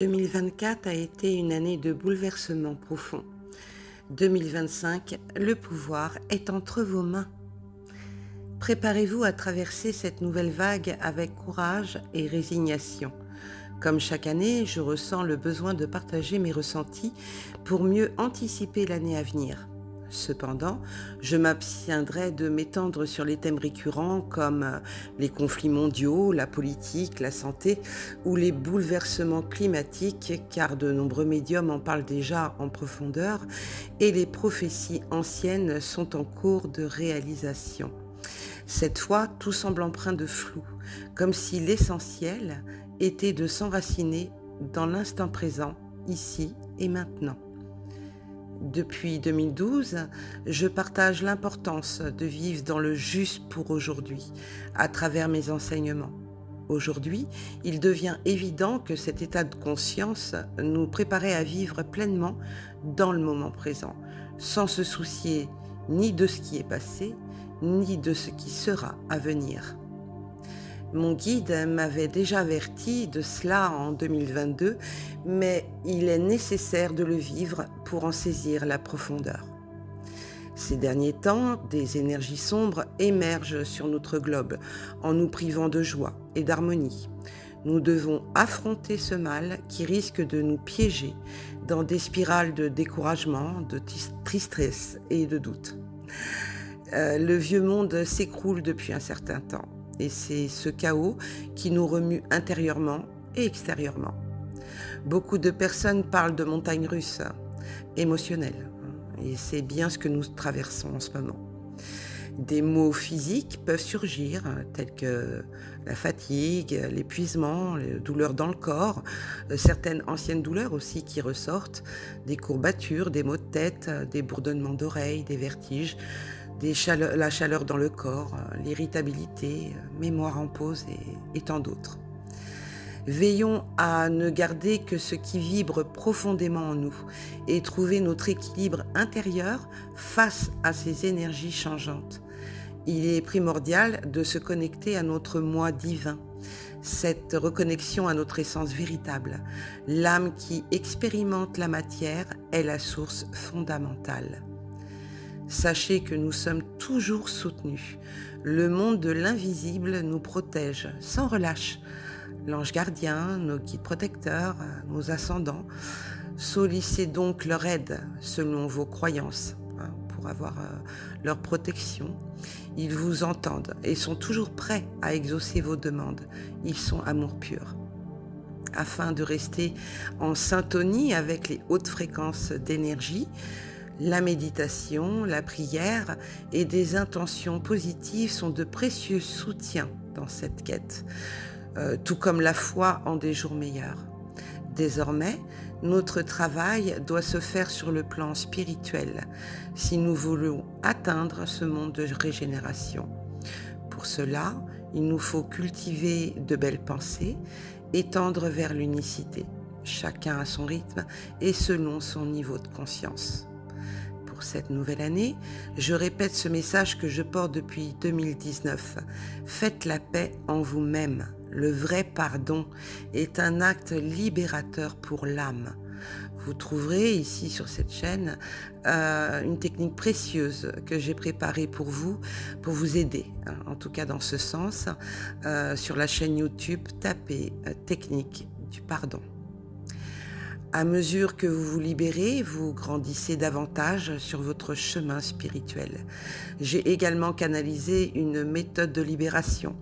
2024 a été une année de bouleversement profond. 2025, le pouvoir est entre vos mains. Préparez-vous à traverser cette nouvelle vague avec courage et résignation. Comme chaque année, je ressens le besoin de partager mes ressentis pour mieux anticiper l'année à venir. Cependant, je m'abstiendrai de m'étendre sur les thèmes récurrents comme les conflits mondiaux, la politique, la santé ou les bouleversements climatiques, car de nombreux médiums en parlent déjà en profondeur et les prophéties anciennes sont en cours de réalisation. Cette fois, tout semble empreint de flou, comme si l'essentiel était de s'enraciner dans l'instant présent, ici et maintenant. Depuis 2012, je partage l'importance de vivre dans le juste pour aujourd'hui, à travers mes enseignements. Aujourd'hui, il devient évident que cet état de conscience nous préparait à vivre pleinement dans le moment présent, sans se soucier ni de ce qui est passé, ni de ce qui sera à venir. Mon guide m'avait déjà averti de cela en 2022, mais il est nécessaire de le vivre pour en saisir la profondeur. Ces derniers temps, des énergies sombres émergent sur notre globe en nous privant de joie et d'harmonie. Nous devons affronter ce mal qui risque de nous piéger dans des spirales de découragement, de tristesse et de doute. Le vieux monde s'écroule depuis un certain temps. Et c'est ce chaos qui nous remue intérieurement et extérieurement. Beaucoup de personnes parlent de montagnes russes émotionnelles. Et c'est bien ce que nous traversons en ce moment. Des maux physiques peuvent surgir, tels que la fatigue, l'épuisement, les douleurs dans le corps, certaines anciennes douleurs aussi qui ressortent, des courbatures, des maux de tête, des bourdonnements d'oreilles, des vertiges, la chaleur dans le corps, l'irritabilité, mémoire en pause et tant d'autres. Veillons à ne garder que ce qui vibre profondément en nous et trouver notre équilibre intérieur face à ces énergies changeantes. Il est primordial de se connecter à notre moi divin, cette reconnexion à notre essence véritable. L'âme qui expérimente la matière est la source fondamentale. Sachez que nous sommes toujours soutenus. Le monde de l'invisible nous protège sans relâche. L'ange gardien, nos guides protecteurs, nos ascendants, sollicitez donc leur aide selon vos croyances pour avoir leur protection. Ils vous entendent et sont toujours prêts à exaucer vos demandes. Ils sont amour pur. Afin de rester en syntonie avec les hautes fréquences d'énergie, la méditation, la prière et des intentions positives sont de précieux soutiens dans cette quête, tout comme la foi en des jours meilleurs. Désormais, notre travail doit se faire sur le plan spirituel si nous voulons atteindre ce monde de régénération. Pour cela, il nous faut cultiver de belles pensées et tendre vers l'unicité, chacun à son rythme et selon son niveau de conscience. Pour cette nouvelle année, je répète ce message que je porte depuis 2019. Faites la paix en vous-même. Le vrai pardon est un acte libérateur pour l'âme. Vous trouverez ici sur cette chaîne une technique précieuse que j'ai préparée pour vous aider, en tout cas dans ce sens. Sur la chaîne YouTube, tapez technique du pardon. À mesure que vous vous libérez, vous grandissez davantage sur votre chemin spirituel. J'ai également canalisé une méthode de libération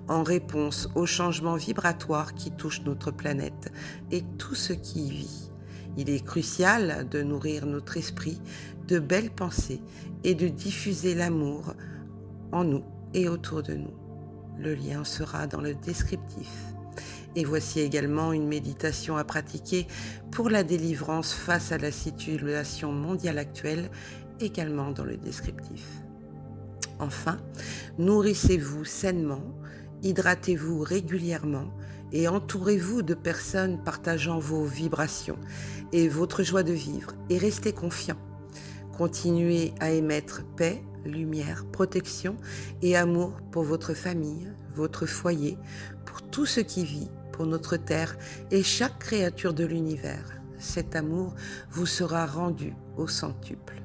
en réponse aux changements vibratoires qui touchent notre planète et tout ce qui y vit. Il est crucial de nourrir notre esprit de belles pensées et de diffuser l'amour en nous et autour de nous. Le lien sera dans le descriptif. Et voici également une méditation à pratiquer pour la délivrance face à la situation mondiale actuelle, également dans le descriptif. Enfin, nourrissez-vous sainement, hydratez-vous régulièrement et entourez-vous de personnes partageant vos vibrations et votre joie de vivre et restez confiants. Continuez à émettre paix, lumière, protection et amour pour votre famille, votre foyer, pour tout ce qui vit, pour notre terre et chaque créature de l'univers. Cet amour vous sera rendu au centuple.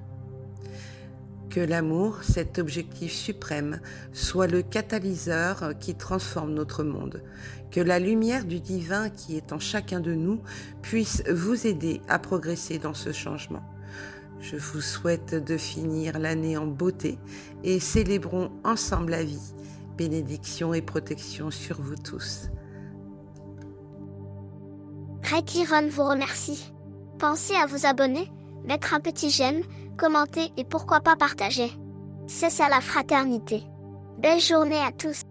Que l'amour, cet objectif suprême, soit le catalyseur qui transforme notre monde. Que la lumière du divin qui est en chacun de nous puisse vous aider à progresser dans ce changement. Je vous souhaite de finir l'année en beauté et célébrons ensemble la vie. Bénédiction et protection sur vous tous. Retiron vous remercie. Pensez à vous abonner, mettre un petit j'aime, commenter et pourquoi pas partager. C'est ça la fraternité. Belle journée à tous.